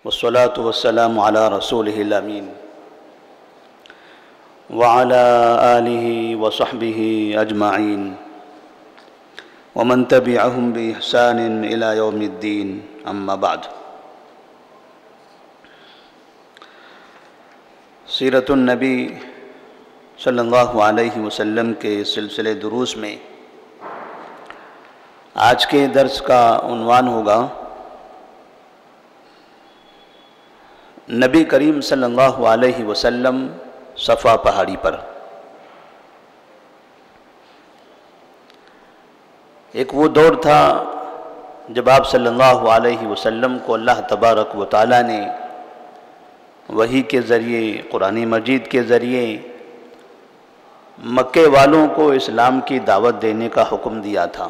والصلاة والسلام على رسوله الأمين وعلى آله وصحبه أجمعين ومن تبعهم بإحسان إلى يوم الدين أما بعد. سیرت النبی صلی اللہ علیہ وسلم کے سلسلے دروس میں آج کے درس کا عنوان ہوگا نبی کریم صلی اللہ علیہ وسلم صفا پہاڑی پر. ایک وہ دور تھا جب آپ صلی اللہ علیہ وسلم کو اللہ تبارک و تعالیٰ نے وحی کے ذریعے، قرآن مجید کے ذریعے مکے والوں کو اسلام کی دعوت دینے کا حکم دیا تھا.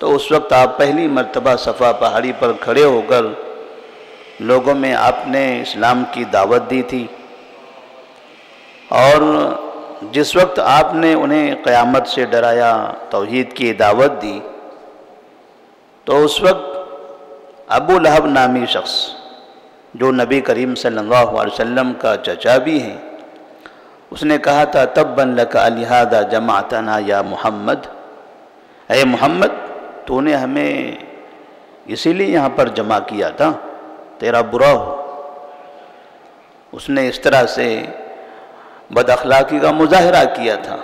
تو اس وقت آپ پہلی مرتبہ صفا پہاڑی پر کھڑے ہو کر لوگوں میں آپ نے اسلام کی دعوت دی تھی، اور جس وقت آپ نے انہیں قیامت سے ڈرایا، توحید کی دعوت دی، تو اس وقت ابو لہب نامی شخص جو نبی کریم صلی اللہ علیہ وسلم کا چچا بھی ہیں، اس نے کہا تھا تبا لک لہذا جمعتنا یا محمد، اے محمد تو نے ہمیں اسی لیے یہاں پر جمع کیا تھا، تیرا برا ہو. اس نے اس طرح سے بد اخلاقی کا مظاہرہ کیا تھا.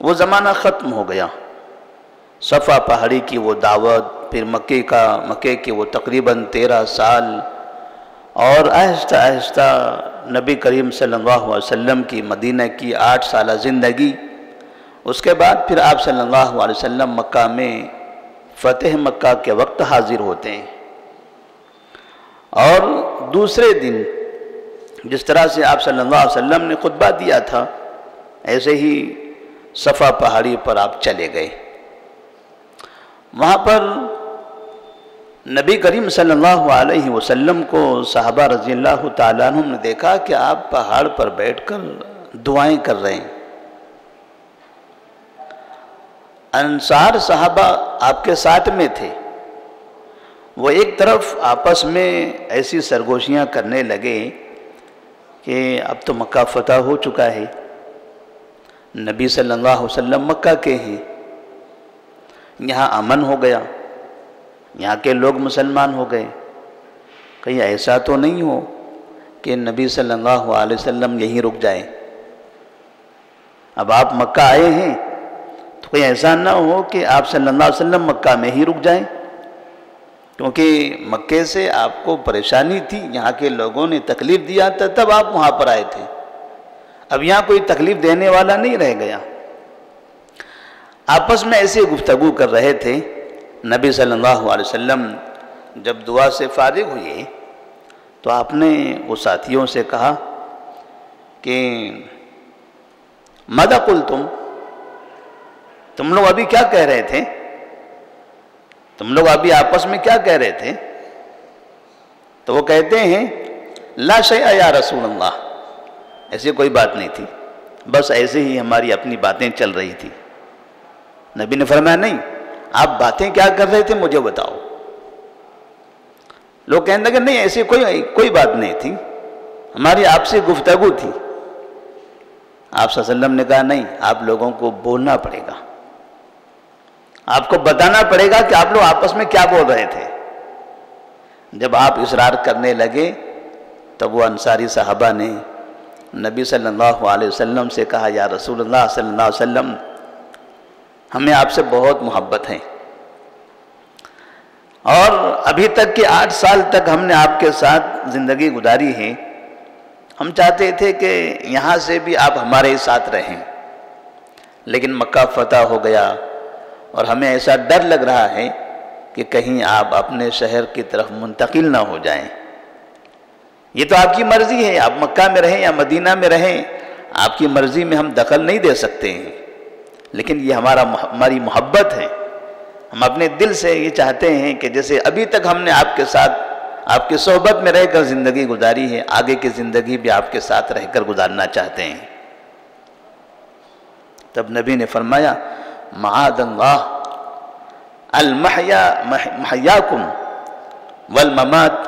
وہ زمانہ ختم ہو گیا. صفا پہاڑی کی وہ دعوت، پھر مکے کے وہ تقریباً 13 سال، اور آہستہ آہستہ نبی کریم صلی اللہ علیہ وسلم کی مدینہ کی 8 سالہ زندگی. اس کے بعد پھر آپ صلی اللہ علیہ وسلم مکہ میں فتح مکہ کے وقت حاضر ہوتے ہیں، اور دوسرے دن جس طرح سے آپ صلی اللہ علیہ وسلم نے خطبہ دیا تھا، ایسے ہی صفا پہاڑی پر آپ چلے گئے. وہاں پر نبی کریم صلی اللہ علیہ وسلم کو صحابہ رضی اللہ تعالیٰ عنہ نے دیکھا کہ آپ پہاڑ پر بیٹھ کر دعائیں کر رہے ہیں. انصار صحابہ آپ کے ساتھ میں تھے. وہ ایک طرف آپس میں ایسی سرگوشیاں کرنے لگے کہ اب تو مکہ فتح ہو چکا ہے، نبی صلی اللہ علیہ وسلم مکہ کے ہیں، یہاں امن ہو گیا، یہاں کے لوگ مسلمان ہو گئے. کہیں ایسا تو نہیں ہو کہ نبی صلی اللہ علیہ وسلم یہیں رک جائیں. اب آپ مکہ آئے ہیں تو کہیں ایسا نہ ہو کہ آپ صلی اللہ علیہ وسلم مکہ میں ہی رک جائیں، کیونکہ مکے سے آپ کو پریشانی تھی، یہاں کے لوگوں نے تکلیف دیا تھا، تب آپ وہاں پر آئے تھے. اب یہاں کوئی تکلیف دینے والا نہیں رہ گیا. آپس میں ایسی گفتگو کر رہے تھے. نبی صلی اللہ علیہ وسلم جب دعا سے فارغ ہوئے تو آپ نے وہ ساتھیوں سے کہا کہ ماذا قلتم، تم لوگ ابھی کیا کہہ رہے تھے، تم لوگ ابھی آپس میں کیا کہہ رہے تھے؟ تو وہ کہتے ہیں لا شیء یا رسول اللہ، ایسی کوئی بات نہیں تھی، بس ایسے ہی ہماری اپنی باتیں چل رہی تھی. نبی نے فرمایا نہیں، آپ باتیں کیا کر رہے تھے مجھے بتاؤ. لوگ کہنے لگے نہیں ایسی کوئی بات نہیں تھی، ہماری آپ سے گفتگو تھی. آپ صلی اللہ علیہ وسلم نے کہا نہیں، آپ لوگوں کو بولنا پڑے گا، آپ کو بتانا پڑے گا کہ آپ لوگ آپس میں کیا بول رہے تھے. جب آپ اصرار کرنے لگے تب وہ انصاری صحابہ نے نبی صلی اللہ علیہ وسلم سے کہا یا رسول اللہ صلی اللہ علیہ وسلم، ہمیں آپ سے بہت محبت ہے، اور ابھی تک کہ 8 سال تک ہم نے آپ کے ساتھ زندگی گزاری ہے. ہم چاہتے تھے کہ یہاں سے بھی آپ ہمارے ساتھ رہیں، لیکن مکہ فتح ہو گیا اور ہمیں ایسا ڈر لگ رہا ہے کہ کہیں آپ اپنے شہر کی طرف منتقل نہ ہو جائیں. یہ تو آپ کی مرضی ہے، آپ مکہ میں رہیں یا مدینہ میں رہیں، آپ کی مرضی میں ہم دخل نہیں دے سکتے ہیں، لیکن یہ ہماری محبت ہے. ہم اپنے دل سے یہ چاہتے ہیں کہ جیسے ابھی تک ہم نے آپ کے ساتھ، آپ کی صحبت میں رہ کر زندگی گزاری ہے، آگے کی زندگی بھی آپ کے ساتھ رہ کر گزارنا چاہتے ہیں. تب نبی نے فرمایا معاذ اللہ المحیاکم والممات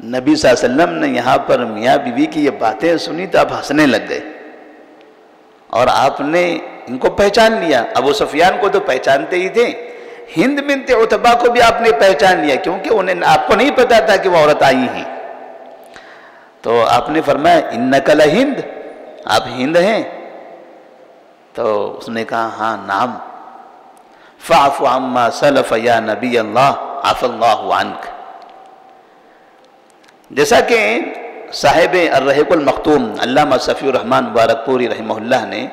نبی صلی اللہ علیہ وسلم نے یہاں پر میاں بیوی کی یہ باتیں سنی تو آپ ہنسنے لگ گئے، اور آپ نے ان کو پہچان لیا۔ ابو سفیان کو تو پہچانتے ہی تھے، ہند بنت عتبہ کو بھی آپ نے پہچان لیا، کیونکہ آپ کو نہیں پتا تھا کہ وہ عورت آئی ہیں۔ تو آپ نے فرمایا انک لہند، آپ ہند ہیں؟ تو اس نے کہا ہاں نعم۔ فاعف عما سلف یا نبی اللہ عفا اللہ عنک۔ جیسا کہ صاحب الرحیق المختوم علامہ صفی الرحمن مبارک پوری رحمہ اللہ نے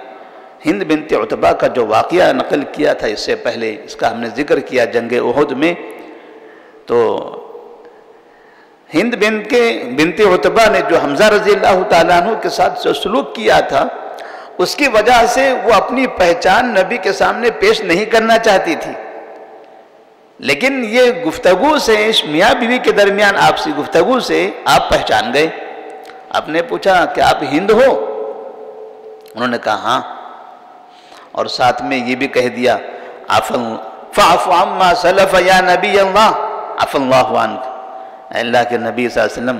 ہند بنت عتبہ کا جو واقعہ نقل کیا تھا، اس سے پہلے اس کا ہم نے ذکر کیا جنگ احد میں، تو ہند بنت عتبہ نے جو حمزہ رضی اللہ تعالیٰ عنہ کے ساتھ جو سلوک کیا تھا، اس کی وجہ سے وہ اپنی پہچان نبی کے سامنے پیش نہیں کرنا چاہتی تھی، لیکن یہ گفتگو سے، اس میاں بیوی کے درمیان آپسی گفتگو سے آپ پہچان گئے۔ آپ نے پوچھا کہ آپ ہند ہو؟ انہوں نے کہا ہاں، اور ساتھ میں یہ بھی کہہ دیا فاعف عما سلف یا نبی اللہ عفا اللہ عنک، اے اللہ کے نبی صلی اللہ علیہ وسلم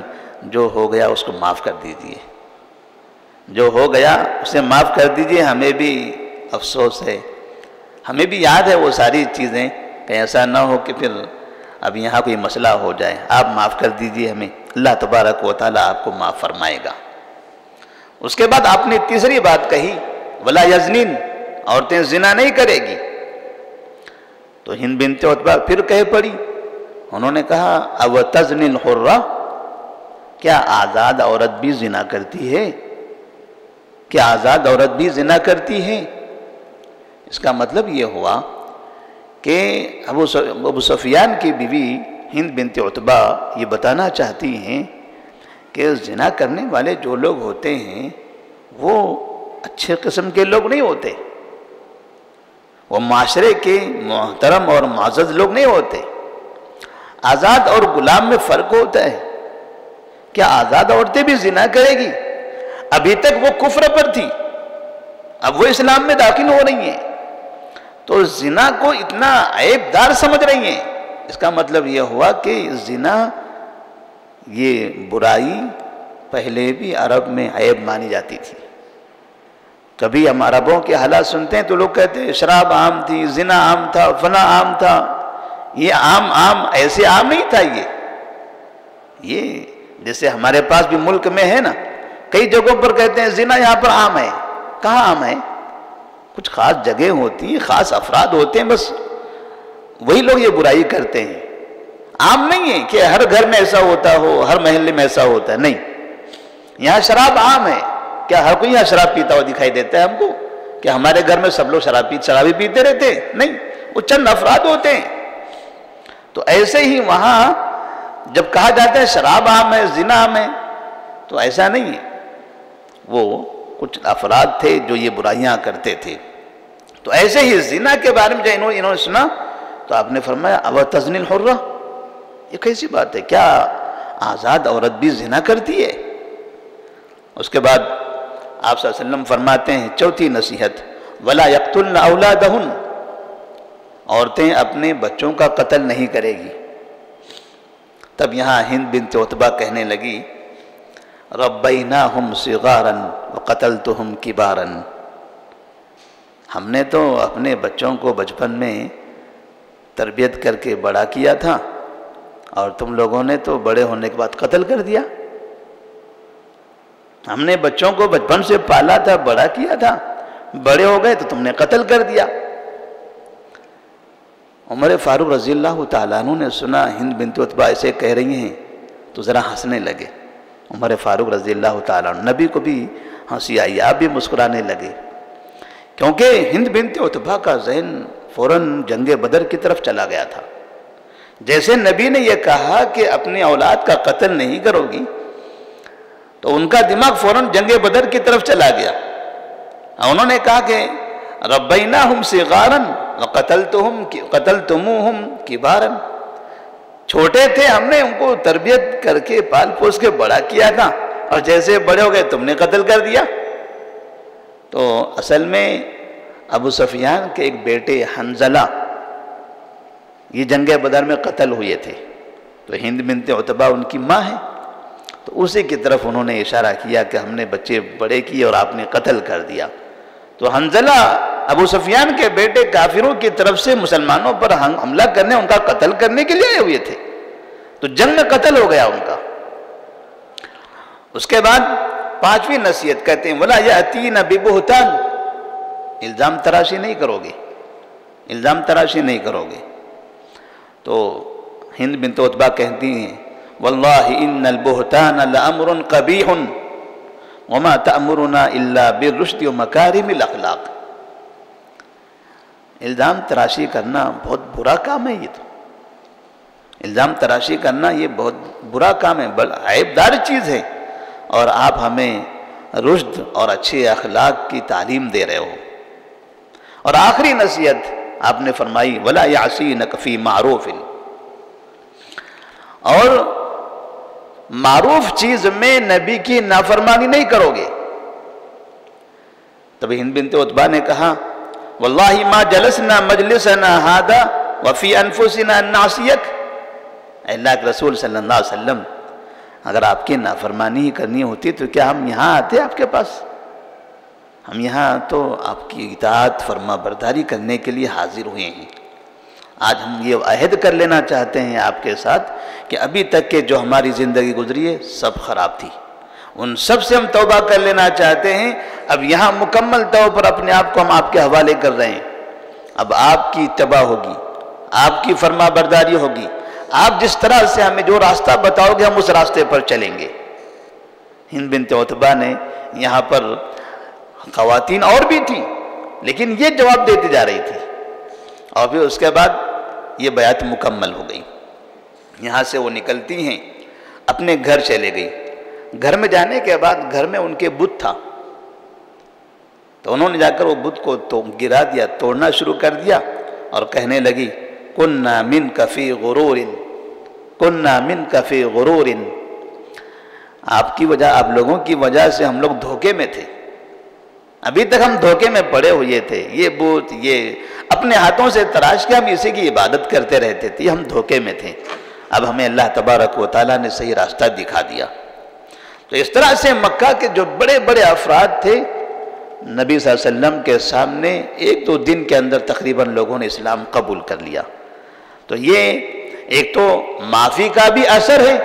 جو ہو گیا اس کو معاف کر دیجئے، جو ہو گیا اسے معاف کر دیجئے، ہمیں بھی افسوس ہے، ہمیں بھی یاد ہے وہ ساری چیزیں، کہ ایسا نہ ہو کہ پھر اب یہاں کوئی مسئلہ ہو جائے، آپ معاف کر دیجئے ہمیں، اللہ تبارک و تعالیٰ آپ کو معاف فرمائے گا۔ اس کے بعد آپ نے تیسری بات کہی ولا یزنین، عورتیں زنا نہیں کرے گی۔ تو ہند بنت عتبہ پھر کہہ پڑی، انہوں نے کہا او تزنی الحرہ، کیا آزاد عورت بھی زنا کرتی ہے؟ کیا آزاد عورت بھی زنا کرتی ہے؟ اس کا مطلب یہ ہوا کہ ابو سفیان کی بیوی ہند بنت عتبہ یہ بتانا چاہتی ہیں کہ زنا کرنے والے جو لوگ ہوتے ہیں وہ اچھے قسم کے لوگ نہیں ہوتے، وہ معاشرے کے محترم اور معزز لوگ نہیں ہوتے۔ آزاد اور غلام میں فرق ہوتا ہے۔ کیا آزاد عورتیں بھی زنا کرے گی؟ ابھی تک وہ کفر پر تھی، اب وہ اسلام میں داخل ہو رہی ہیں، تو زنا کو اتنا عیب دار سمجھ رہی ہیں۔ اس کا مطلب یہ ہوا کہ زنا یہ برائی پہلے بھی عرب میں عیب مانی جاتی تھی۔ کبھی ہم عربوں کے حالات سنتے ہیں تو لوگ کہتے ہیں شراب عام تھی، زنا عام تھا، فلاں عام تھا۔ یہ عام ایسے عام نہیں تھا، یہ جیسے ہمارے پاس بھی ملک میں ہے نا، کئی جگہوں پر کہتے ہیں زنا یہاں پر عام ہے۔ کہاں عام ہے؟ کچھ خاص جگہ ہوتی ہیں، خاص افراد ہوتے ہیں، بس وہی لوگ یہ برائی کرتے ہیں۔ عام نہیں ہے کہ ہر گھر میں ایسا ہوتا ہو، ہر محلے میں ایسا ہوتا ہے، نہیں۔ یہاں شراب عام ہے، کیا ہر کوئی یہاں شراب پیتا ہوا دکھائی دیتا ہے ہم کو؟ کہ ہمارے گھر میں سب لوگ شرابی پیتے رہتے؟ نہیں، وہ چند افراد ہوتے ہیں۔ تو ایسے ہی وہاں جب کہا جاتا ہے شراب عام ہے، زنا عام ہے، تو ایسا نہیں ہے، وہ کچھ افراد تھے جو یہ برائیاں کرتے تھے۔ تو ایسے ہی زنا کے بارے میں جب انہوں نے سنا تو آپ نے فرمایا او تزنی الحرہ، یہ کیسی بات ہے؟ کیا آزاد عورت بھی زنا کرتی ہے؟ اس کے بعد آپ صلی اللہ علیہ وسلم فرماتے ہیں چوتھی نصیحت ولا یقتلن اولادہن، عورتیں اپنے بچوں کا قتل نہیں کرے گی۔ تب یہاں ہند بنت عتبہ کہنے لگی ربیناہم صغارا وقتلتہم کبارا، ہم نے تو اپنے بچوں کو بچپن میں تربیت کر کے بڑا کیا تھا، اور تم لوگوں نے تو بڑے ہونے کے بعد قتل کر دیا۔ ہم نے بچوں کو بچپن سے پالا تھا، بڑا کیا تھا، بڑے ہو گئے تو تم نے قتل کر دیا۔ عمر فاروق رضی اللہ تعالیٰ عنہ نے سنا ہند بنت عتبہ ایسے کہہ رہی ہیں تو ذرا ہنسنے لگے۔ عمر فاروق رضی اللہ تعالیٰ عنہ، نبی کو بھی ہنسی آئی، آپ بھی مسکرانے لگے، کیونکہ ہند بنت عتبہ کا ذہن فوراً جنگ بدر کی طرف چلا گیا تھا۔ جیسے نبی نے یہ کہا کہ اپنی اولاد کا قتل نہیں کرو گی، تو ان کا دماغ فوراً جنگ بدر کی طرف چلا گیا۔ انہوں نے کہا کہ ربیناہم صغارا وقتلتموہم کبارا، چھوٹے تھے، ہم نے ان کو تربیت کر کے پال پوس کے بڑا کیا تھا، اور جیسے بڑے ہو گئے تم نے قتل کر دیا۔ تو اصل میں ابو سفیان کے ایک بیٹے حنظلہ یہ جنگ بدر میں قتل ہوئے تھے، تو ہند بنت عتبہ ان کی ماں ہے، تو اسی کی طرف انہوں نے اشارہ کیا کہ ہم نے بچے بڑے کیے اور آپ نے قتل کر دیا۔ تو حنظلہ ابو سفیان کے بیٹے کافروں کی طرف سے مسلمانوں پر حملہ کرنے، ان کا قتل کرنے کے لیے آئے ہوئے تھے، تو جنگ میں قتل ہو گیا ان کا۔ اس کے بعد 5ویں نصیحت کہتے ہیں وَلَا يَأْتِينَ بِبُهْتَانٍ، الزام تراشی نہیں کرو گے، الزام تراشی نہیں کرو گے۔ تو ہند بنت عتبہ کہتی ہیں وَاللَّهِ إِنَّ الْبُهْتَانَ لَأَمْرٌ قَبِيحٌ وَمَا تَأْمُرُنَا إِلَّا بِالرُّشْدِ وَمَكَارِمِ الْأَخْلَاقِ۔ الزام تراشی کرنا بہت برا کام ہے، یہ تو الزام تراشی کرنا یہ بہت برا کام ہے، عیب دار چیز ہے، اور آپ ہمیں رشد اور اچھے اخلاق کی تعلیم دے رہے ہو۔ اور آخری نصیحت آپ نے فرمائی وَلَا يَعْصِينَكَ فِي مَعْرُوفٍ، اور معروف چیز میں نبی کی نافرمانی نہیں کرو گے۔ تب ہند بنت عتبہ نے کہا واللہ ما جلسنا مجلسنا هذا وفي انفسنا نعصیک، اے اللہ کے رسول صلی اللہ علیہ وسلم، اگر آپ کی نافرمانی ہی کرنی ہوتی تو کیا ہم یہاں آتے آپ کے پاس؟ ہم یہاں تو آپ کی اطاعت فرما برداری کرنے کے لیے حاضر ہوئے ہیں۔ آج ہم یہ عہد کر لینا چاہتے ہیں آپ کے ساتھ کہ ابھی تک کے جو ہماری زندگی گزری ہے سب خراب تھی، ان سب سے ہم توبہ کر لینا چاہتے ہیں۔ اب یہاں مکمل طور پر اپنے آپ کو ہم آپ کے حوالے کر رہے ہیں۔ اب آپ کی اتباع ہوگی، آپ کی فرما برداری ہوگی، آپ جس طرح سے ہمیں جو راستہ بتاؤ گے ہم اس راستے پر چلیں گے۔ ہند بنت عتبہ نے یہاں پر خواتین اور بھی تھیں لیکن یہ جواب دیتی جا رہی تھی، اور پھر اس کے بعد یہ بیعت مکمل ہو گئی۔ یہاں سے وہ نکلتی ہیں، اپنے گھر چلے گئی۔ گھر میں جانے کے بعد گھر میں ان کے بت تھا، تو انہوں نے جا کر وہ بت کو گرا دیا، توڑنا شروع کر دیا، اور کہنے لگی کُنَّا مِنْكَ فِي غُرُورٍ کُنَّا مِنْكَ فِي غُرُورٍ، آپ کی وجہ، آپ لوگوں کی وجہ سے ہم لوگ دھوکے میں تھے، ابھی تک ہم دھوکے میں پڑے ہوئے تھے، یہ بت یہ اپنے ہاتھوں سے تراش کے ہم اسی کی عبادت کرتے رہتے تھے، ہم دھوکے میں تھے، اب ہمیں اللہ تبارک و تعالیٰ نے صحیح راستہ دکھا دیا۔ تو اس طرح سے مکہ کے جو بڑے بڑے افراد تھے نبی صلی اللہ علیہ وسلم کے سامنے 1-2 دن کے اندر تقریباً لوگوں نے اسلام قبول کر لیا۔ تو یہ ایک تو معافی کا بھی اثر ہے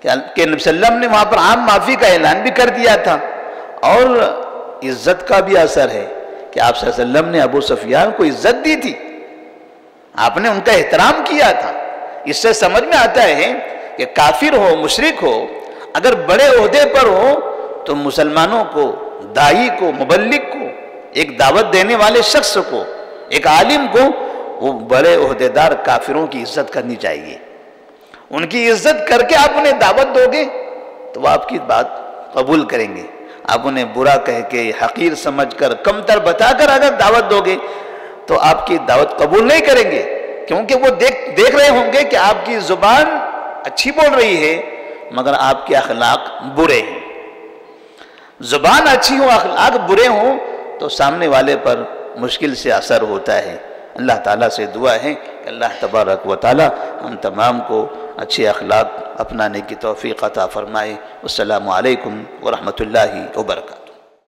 کہ نبی صلی اللہ علیہ وسلم نے وہاں پر عام معافی کا اعلان بھی کر دیا تھا، اور عزت کا بھی اثر ہے کہ آپ صلی اللہ علیہ وسلم نے ابو سفیان کو عزت دی تھی، آپ نے ان کا احترام کیا تھا۔ اس سے سمجھ میں آتا ہے کہ کافر ہو، مشرک ہو، اگر بڑے عہدے پر ہو تو مسلمانوں کو، داعی کو، مبلغ کو، ایک دعوت دینے والے شخص کو، ایک عالم کو، وہ بڑے عہدیدار کافروں کی عزت کرنی چاہیے۔ ان کی عزت کر کے آپ انہیں دعوت دو گے تو وہ آپ کی بات قبول کریں گے۔ آپ انہیں برا کہہ کے، حقیر سمجھ کر، کمتر بتا کر اگر دعوت دو گے تو آپ کی دعوت قبول نہیں کریں گے، کیونکہ وہ دیکھ رہے ہوں گے کہ آپ کی زبان اچھی بول رہی ہے مگر آپ کے اخلاق برے ہیں۔ زبان اچھی ہو، اخلاق برے ہوں تو سامنے والے پر مشکل سے اثر ہوتا ہے۔ اللہ تعالیٰ سے دعا ہے کہ اللہ تبارک و تعالیٰ ہم تمام کو اچھے اخلاق اپنانے کی توفیق عطا فرمائے۔ السلام علیکم ورحمۃ اللہ وبرکاتہ۔